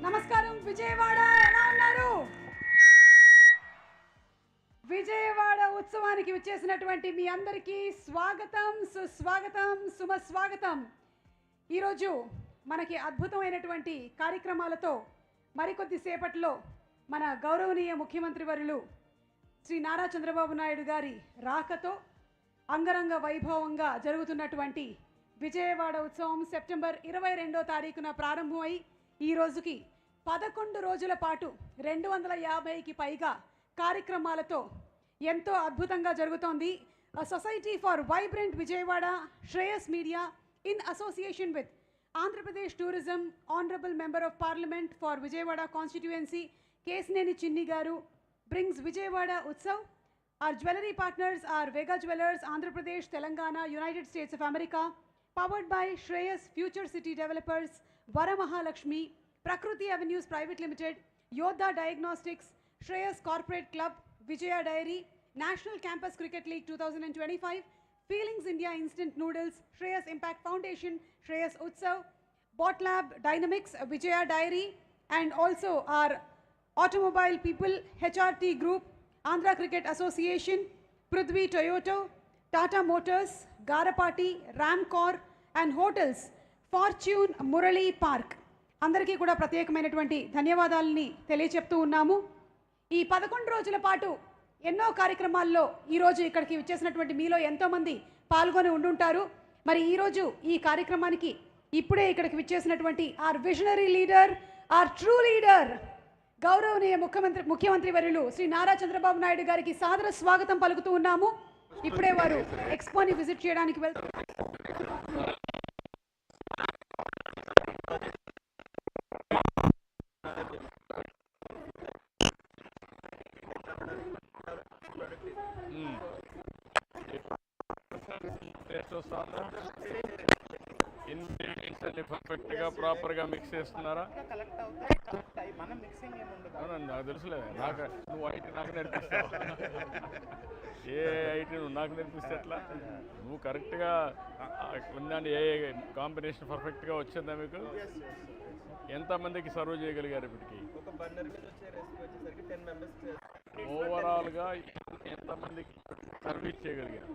నమస్కారం విజయవాడ, ఎలా ఉన్నారు? విజయవాడ ఉత్సవానికి విచ్చేసినటువంటి మీ అందరికీ స్వాగతం, సుస్వాగతం, శుభస్వాగతం. ఈరోజు మనకి అద్భుతమైనటువంటి కార్యక్రమాలతో మరికొద్ది సేపట్లో మన గౌరవనీయ ముఖ్యమంత్రి వర్యులు శ్రీ నారా చంద్రబాబు నాయుడు గారి రాకతో అంగరంగ వైభవంగా జరుగుతున్నటువంటి విజయవాడ ఉత్సవం సెప్టెంబర్ 22వ తారీఖున ప్రారంభమై ఈ రోజుకి 11 రోజుల పాటు 250కి పైగా కార్యక్రమాలతో ఎంతో అద్భుతంగా జరుగుతోంది. Society for vibrant Vijayawada, Shreyas media in association with Andhra Pradesh tourism honourable member of parliament for Vijayawada constituency Kesineni చిన్ని గారు brings Vijayawada Utsav. Our jewelry partners are Vega Jewelers, Andhra Pradesh, Telangana, United States of America. Powered by Shreyas Future City Developers, Varamahalakshmi, Prakruti Avenues Private Limited, Yodha Diagnostics, Shreyas Corporate Club, Vijaya Dairy, National Campus Cricket League 2025, Feelings India Instant Noodles, Shreyas Impact Foundation, Shreyas Utsav, Botlab Dynamics, Vijaya Dairy, and also our Automobile People, HRT Group, Andhra Cricket Association, Prithvi Toyota, Tata Motors, Garapati, Ramcor and Hotels, Fortune Murali Park. అందరికీ కూడా ప్రత్యేకమైనటువంటి ధన్యవాదాలని తెలియచెప్తూ ఉన్నాము. ఈ 11 రోజుల పాటు ఎన్నో కార్యక్రమాల్లో ఈరోజు ఇక్కడికి వచ్చేసినటువంటి మీలో ఎంతోమంది పాల్గొని ఉండుంటారు. మరి ఈరోజు ఈ కార్యక్రమానికి ఇప్పుడే ఇక్కడికి వచ్చేసినటువంటి our visionary leader, our true leader గౌరవనీయ ముఖ్యమంత్రి వర్యులు శ్రీ నారా చంద్రబాబు నాయుడు గారికి సాదర స్వాగతం పలుకుతూ ఉన్నాము. ఇప్పుడే వారు ఎక్స్పోని విజిట్ చేయడానికి వెళ్తున్నారు. పర్ఫెక్ట్ గా ప్రాపర్ గా మిక్స్ చేస్తున్నారా? నాకు తెలుసులేదు. నువ్వు ఐటీ నాకు నేర్పిస్తావు. ఏ ఐటీ నువ్వు నాకు నేర్పిస్తే ఎట్లా? నువ్వు కరెక్ట్గా ఉన్నాను. ఏ కాంబినేషన్ పర్ఫెక్ట్గా వచ్చిందా మీకు? ఎంతమందికి సర్వ్ చేయగలిగారు ఇప్పటికి? ఓవరాల్గా ఎంతమందికి సర్వీస్ చేయగలిగారు?